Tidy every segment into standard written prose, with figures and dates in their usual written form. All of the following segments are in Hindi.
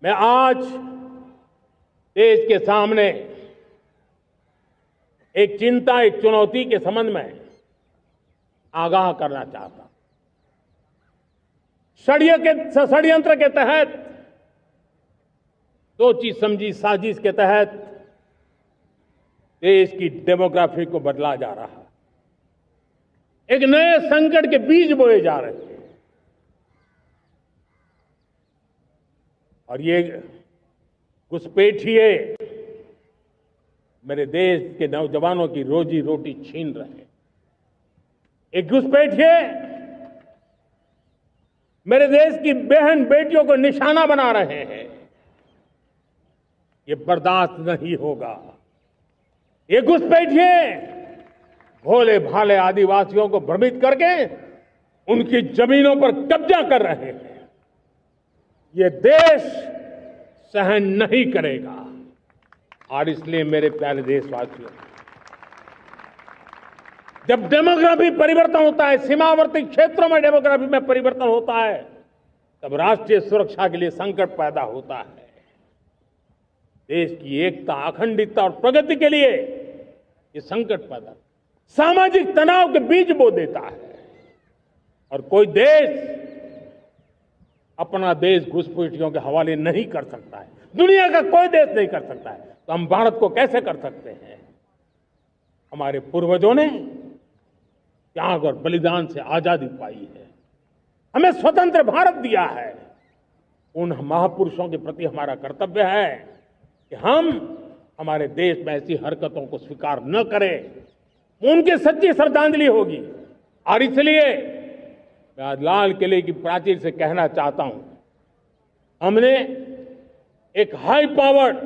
मैं आज देश के सामने एक चिंता, एक चुनौती के संबंध में आगाह करना चाहता हूं। षड्यंत्र के तहत, सोची समझी साजिश के तहत देश की डेमोग्राफी को बदला जा रहा है। एक नए संकट के बीज बोए जा रहे हैं और ये घुसपैठिए मेरे देश के नौजवानों की रोजी रोटी छीन रहे हैं। एक घुसपैठिए मेरे देश की बहन बेटियों को निशाना बना रहे हैं। ये बर्दाश्त नहीं होगा। ये घुसपैठिए भोले भाले आदिवासियों को भ्रमित करके उनकी जमीनों पर कब्जा कर रहे हैं। ये देश सहन नहीं करेगा। और इसलिए मेरे प्यारे देशवासियों, जब डेमोग्राफी परिवर्तन होता है, सीमावर्ती क्षेत्रों में डेमोग्राफी में परिवर्तन होता है, तब राष्ट्रीय सुरक्षा के लिए संकट पैदा होता है। देश की एकता, अखंडितता और प्रगति के लिए ये संकट पैदा, सामाजिक तनाव के बीज बो देता है। और कोई देश अपना देश घुसपैठियों के हवाले नहीं कर सकता है। दुनिया का कोई देश नहीं कर सकता है, तो हम भारत को कैसे कर सकते हैं? हमारे पूर्वजों ने त्याग और बलिदान से आजादी पाई है, हमें स्वतंत्र भारत दिया है। उन महापुरुषों के प्रति हमारा कर्तव्य है कि हम हमारे देश में ऐसी हरकतों को स्वीकार न करें। उनकी सच्ची श्रद्धांजलि होगी। और इसलिए मैं आज लाल किले की प्राचीर से कहना चाहता हूं, हमने एक हाई पावर्ड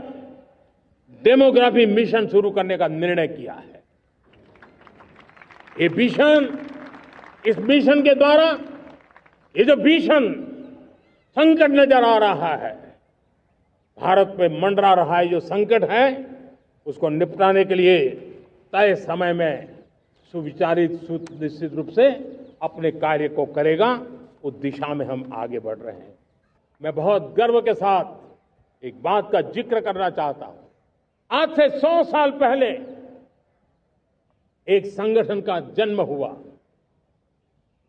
डेमोग्राफी मिशन शुरू करने का निर्णय किया है। ये मिशन, इस मिशन के द्वारा ये जो भीषण संकट नजर आ रहा है, भारत पे मंडरा रहा है जो संकट है, उसको निपटाने के लिए तय समय में सुविचारित, सुनिश्चित रूप से अपने कार्य को करेगा। उस दिशा में हम आगे बढ़ रहे हैं। मैं बहुत गर्व के साथ एक बात का जिक्र करना चाहता हूं। आज से 100 साल पहले एक संगठन का जन्म हुआ,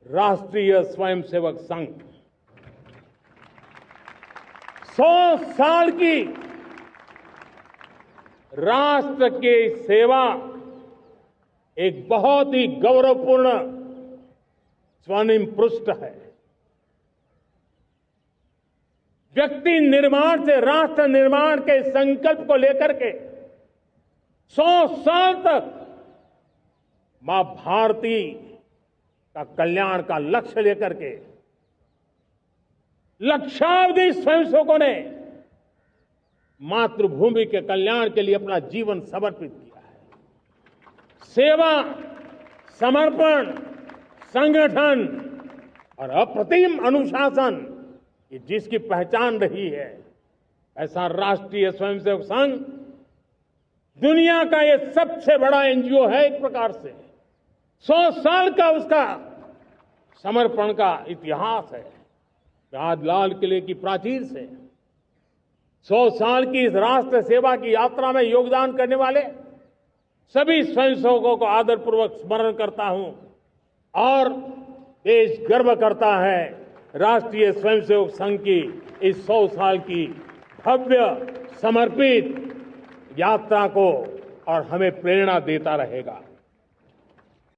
राष्ट्रीय स्वयंसेवक संघ। 100 साल की राष्ट्र की सेवा एक बहुत ही गौरवपूर्ण स्वर्णिम पृष्ठ है। व्यक्ति निर्माण से राष्ट्र निर्माण के संकल्प को लेकर के 100 साल तक मां भारती का कल्याण का लक्ष्य लेकर के लक्षावधि स्वयंसेवकों ने मातृभूमि के कल्याण के लिए अपना जीवन समर्पित किया है। सेवा, समर्पण, संगठन और अप्रतिम अनुशासन, ये जिसकी पहचान रही है, ऐसा राष्ट्रीय स्वयंसेवक संघ दुनिया का ये सबसे बड़ा एनजीओ है। एक प्रकार से 100 साल का उसका समर्पण का इतिहास है। आज लाल किले की प्राचीर से 100 साल की इस राष्ट्र सेवा की यात्रा में योगदान करने वाले सभी स्वयंसेवकों को आदरपूर्वक स्मरण करता हूं और देश गर्व करता है राष्ट्रीय स्वयंसेवक संघ की इस 100 साल की भव्य समर्पित यात्रा को, और हमें प्रेरणा देता रहेगा।